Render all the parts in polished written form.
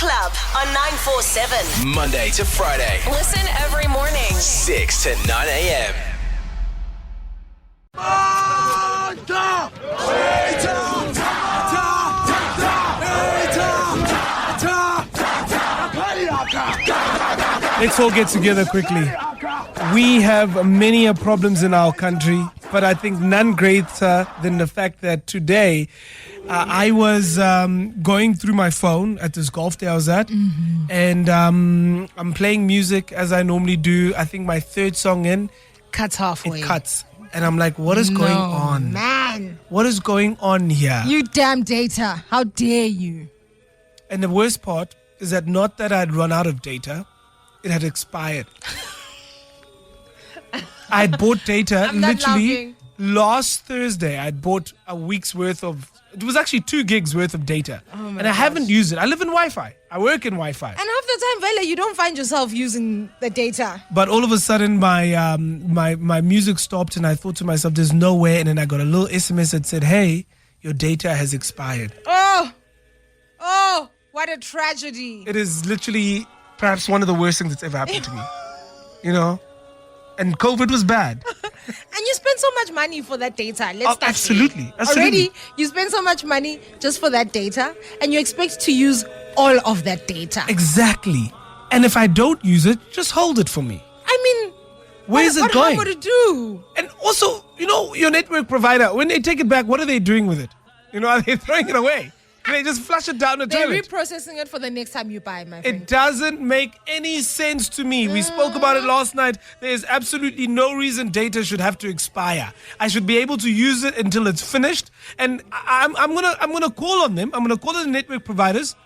Club on 947. Monday to Friday, Listen every morning. 6 to 9 a.m. Let's all get together quickly. We have many problems in our country, but I think none greater than the fact that today I was going through my phone at this golf day I was at, and I'm playing music as I normally do. I think my third song in, Cuts halfway. it cuts. And I'm like, what is going on? Man. What is going on here? You damn data. How dare you? And the worst part is that not that I'd run out of data, it had expired. I had bought data literally last Thursday. I'd bought a week's worth of, it was actually 2 gigs worth of data. And I haven't used it. I live in Wi-Fi. I work in Wi-Fi. And half the time, Vela, you don't find yourself using the data. But all of a sudden, my my music stopped, and I thought to myself, there's no way. And then I got a little SMS that said, hey, your data has expired. Oh, what a tragedy. It is literally perhaps one of the worst things that's ever happened to me. You know? And COVID was bad. And you spend so much money for that data. Let's start absolutely. there. Already, you spend so much money just for that data, and you expect to use all of that data. Exactly. And if I don't use it, just hold it for me. I mean, Where is it going? What would it do? And also, you know, your network provider, when they take it back, what are they doing with it? You know, are they throwing it away? Do they just flush it down the They're toilet? reprocessing it for the next time you buy, my friend. It doesn't make any sense to me. We spoke about it last night. There is absolutely no reason data should have to expire. I should be able to use it until it's finished. And I'm gonna call on them. I'm gonna call on the network providers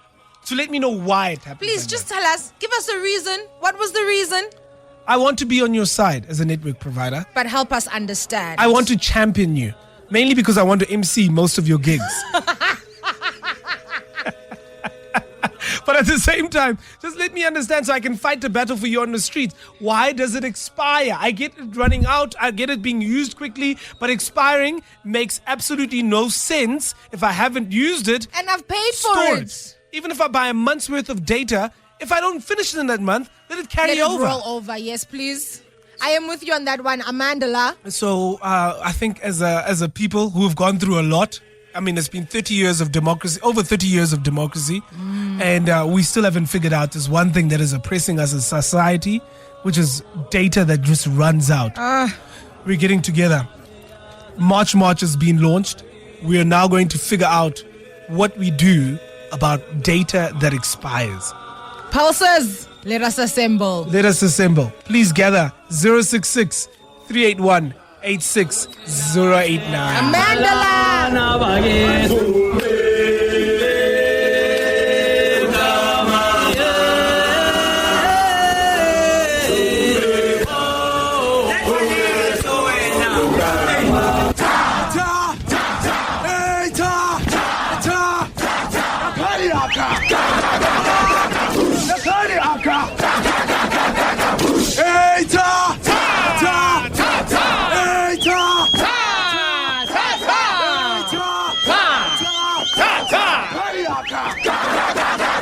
to let me know why it happened. Please, just tell us. Give us a reason. What was the reason? I want to be on your side as a network provider. But help us understand. I want to champion you. Mainly because I want to MC most of your gigs. But at the same time, just let me understand so I can fight the battle for you on the streets. Why does it expire? I get it running out. I get it being used quickly. But expiring makes absolutely no sense if I haven't used it. And I've paid for store it. Even if I buy a month's worth of data, if I don't finish it in that month, let it carry over. Let it roll over. Yes, please. I am with you on that one, Amandala. So I think as a people who have gone through a lot, I mean, it's been 30 years of democracy, over 30 years of democracy, and we still haven't figured out this one thing that is oppressing us as society, which is data that just runs out. We're getting together. March has been launched. We are now going to figure out what we do about data that expires. Pulses, let us assemble. Let us assemble. Please gather 066 381 86089. Amandala.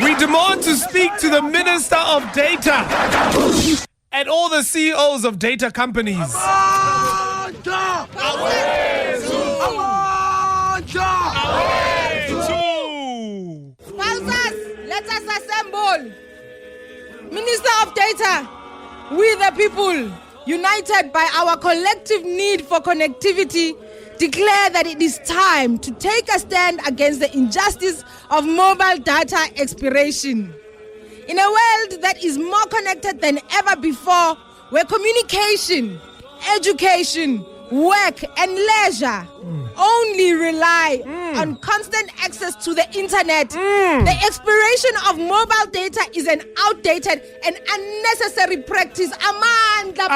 We demand to speak to the Minister of Data and all the CEOs of data companies. Pulses, let us assemble. Minister of Data, we the people, united by our collective need for connectivity, declare that it is time to take a stand against the injustice of mobile data expiration. In a world that is more connected than ever before, where communication, education, work and leisure only rely on constant access to the internet, the expiration of mobile data is an outdated and unnecessary practice. Amanda,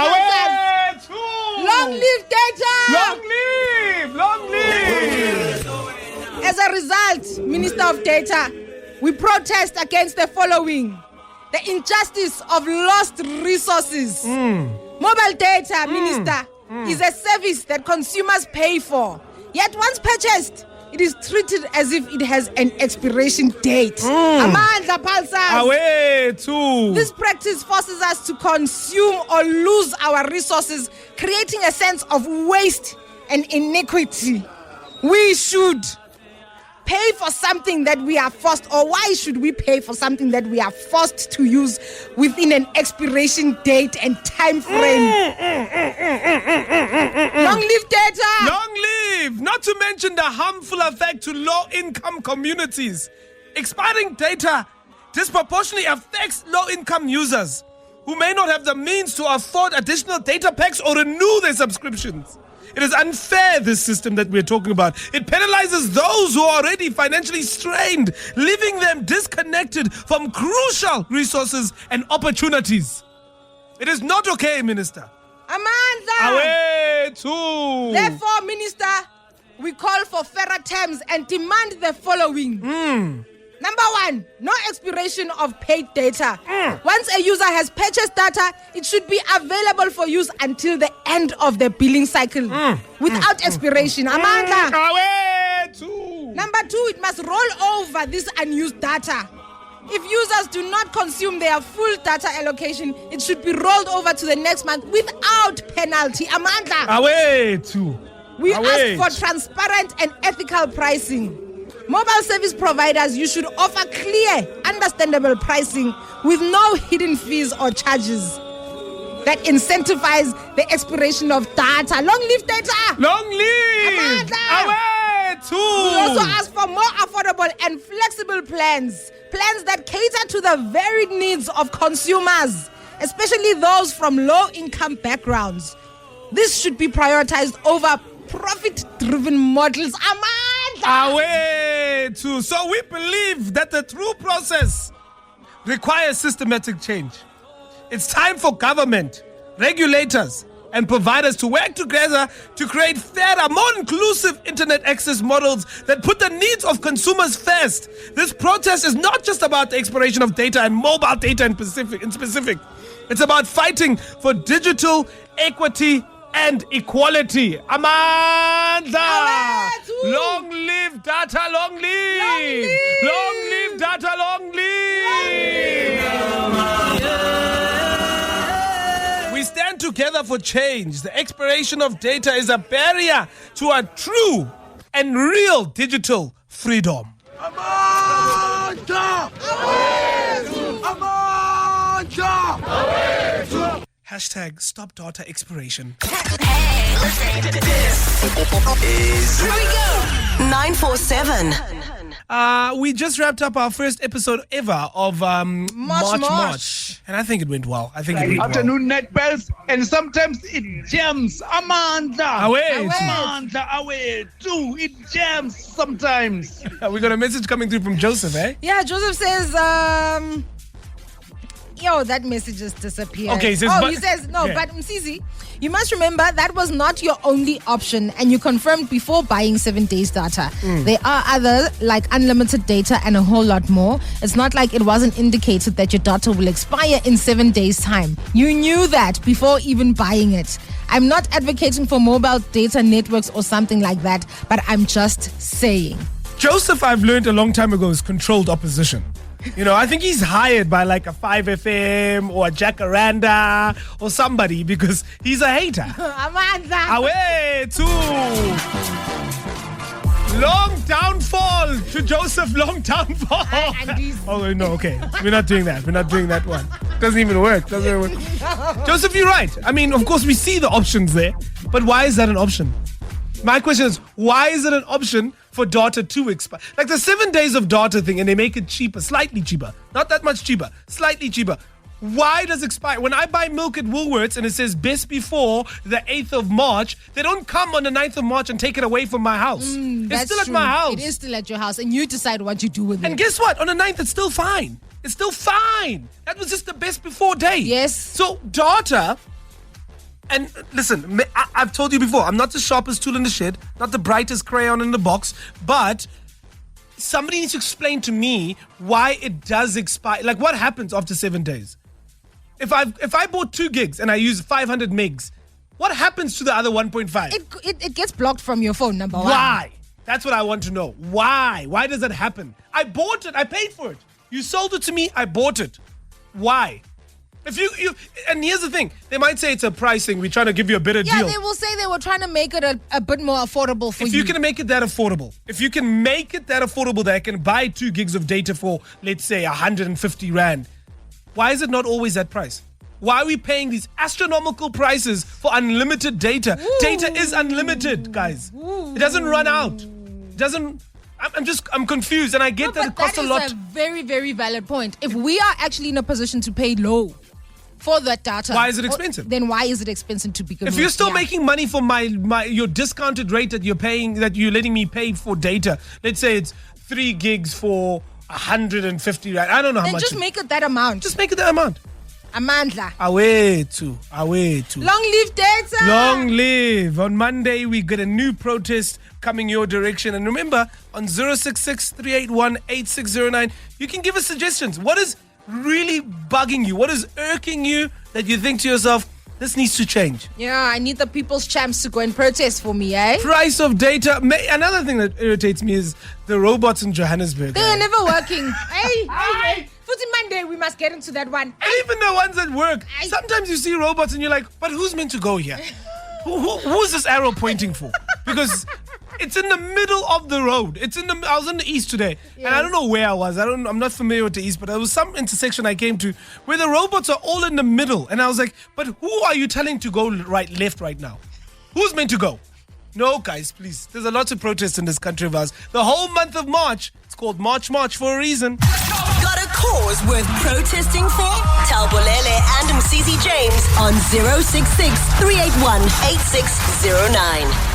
long live data! Long live! Long live! As a result, Minister of Data, we protest against the following: the injustice of lost resources. Mobile data, Minister, is a service that consumers pay for. Yet once purchased, it is treated as if it has an expiration date. Amandla pulsars. Away too. This practice forces us to consume or lose our resources, creating a sense of waste and iniquity. We should pay for something that we are forced, or why should we pay for something that we are forced to use within an expiration date and time frame? Long live data! Long live! Not to mention the harmful effect to low-income communities. Expiring data disproportionately affects low-income users who may not have the means to afford additional data packs or renew their subscriptions. It is unfair, this system that we're talking about. It penalizes those who are already financially strained, leaving them disconnected from crucial resources and opportunities. It is not okay, Minister. Amandla! Away too! Therefore, Minister, we call for fairer terms and demand the following. Number 1, no expiration of paid data. Once a user has purchased data, it should be available for use until the end of the billing cycle without expiration. Amandla. Away too! Number 2, it must roll over this unused data. If users do not consume their full data allocation, it should be rolled over to the next month without penalty. Amandla. Away too! We Away. ask for transparent and ethical pricing. Mobile service providers, you should offer clear, understandable pricing with no hidden fees or charges that incentivize the expiration of data. Long live data! Long live! Amandla. Away too! We also ask for more affordable and flexible plans that cater to the varied needs of consumers, especially those from low-income backgrounds. This should be prioritized over profit-driven models. Amandla! Away too. So we believe that the true process requires systematic change. It's time for government, regulators, and providers to work together to create fairer, more inclusive internet access models that put the needs of consumers first. This protest is not just about the expiration of data and mobile data in specific. It's about fighting for digital equity and equality. Amandla! Long live data, long live! Long live data, long live! We stand together for change. The expiration of data is a barrier to a true and real digital freedom. Amandla! Amandla! Hashtag stop data expiration. Hey, listen to this. Here we go. 947. We just wrapped up our first episode ever of March. And I think it went well. Afternoon net bells, and sometimes it jams. Amandla! Away. Amandla, away too. It jams sometimes. We got a message coming through from Joseph, eh? Yeah, Joseph says, that message just disappeared. Okay, he says, he says, no, yeah. but Msizi, you must remember that was not your only option, and you confirmed before buying 7 days data. There are other, like unlimited data and a whole lot more. It's not like it wasn't indicated that your data will expire in 7 days' time. You knew that before even buying it. I'm not advocating for mobile data networks or something like that, but I'm just saying. Joseph, I've learned a long time ago, is controlled opposition. You know, I think he's hired by like a 5FM or a Jacaranda or somebody because he's a hater. Amandla. Away to long downfall to Joseph. Long downfall. Oh no, okay. We're not doing that. We're not doing that one. Doesn't even work. Joseph, you're right. I mean, of course, we see the options there, but why is that an option? My question is, why is it an option for data to expire? Like the 7 days of data thing, and they make it cheaper, slightly cheaper. Not that much cheaper, slightly cheaper. Why does it expire? When I buy milk at Woolworths and it says best before the 8th of March, they don't come on the 9th of March and take it away from my house. It's still at my house. It is still at your house, and you decide what you do with it. And guess what? On the 9th, it's still fine. It's still fine. That was just the best before day. Yes. So data... And listen, I've told you before, I'm not the sharpest tool in the shed, not the brightest crayon in the box, but somebody needs to explain to me why it does expire. Like, what happens after 7 days? If I bought 2 gigs and I use 500 megs, what happens to the other 1.5? It gets blocked from your phone, number one. Why? That's what I want to know. Why? Why does that happen? I bought it. I paid for it. You sold it to me. I bought it. Why? If you and here's the thing, they might say it's a pricing. We're trying to give you a better deal. Yeah, they will say they were trying to make it a bit more affordable for you. If you can make it that affordable, that I can buy 2 gigs of data for, let's say, 150 Rand, why is it not always that price? Why are we paying these astronomical prices for unlimited data? Ooh. Data is unlimited, guys. It doesn't run out. I'm confused, and I get that it costs a lot. That is a very, very valid point. If we are actually in a position to pay low for that data, why is it expensive? Then why is it expensive to begin with? If you're still making money for your discounted rate that you're letting me pay for data, let's say it's 3 gigs for 150 Rand. I don't know how much. Then just make it that amount. Just make it that amount. Amandla. Away to. Long live data. Long live. On Monday, we get a new protest coming your direction. And remember, on 066-381-8609, you can give us suggestions. What is really bugging you? What is irking you that you think to yourself, this needs to change? Yeah, I need the people's champs to go and protest for me, eh? Price of data. Another thing that irritates me is the robots in Johannesburg. They are never working. hey. Footy Monday, we must get into that one. And even the ones that work. Sometimes you see robots and you're like, but who's meant to go here? Who's this arrow pointing for? Because it's in the middle of the road. I was in the east today, and I don't know where I was. I'm not familiar with the east, but there was some intersection I came to where the robots are all in the middle. And I was like, but who are you telling to go left right now? Who's meant to go? No, guys, please. There's a lot of protests in this country of ours. The whole month of March, it's called March for a reason. Got a cause worth protesting for? Tell Bolele and Msizi James on 066 381 8609.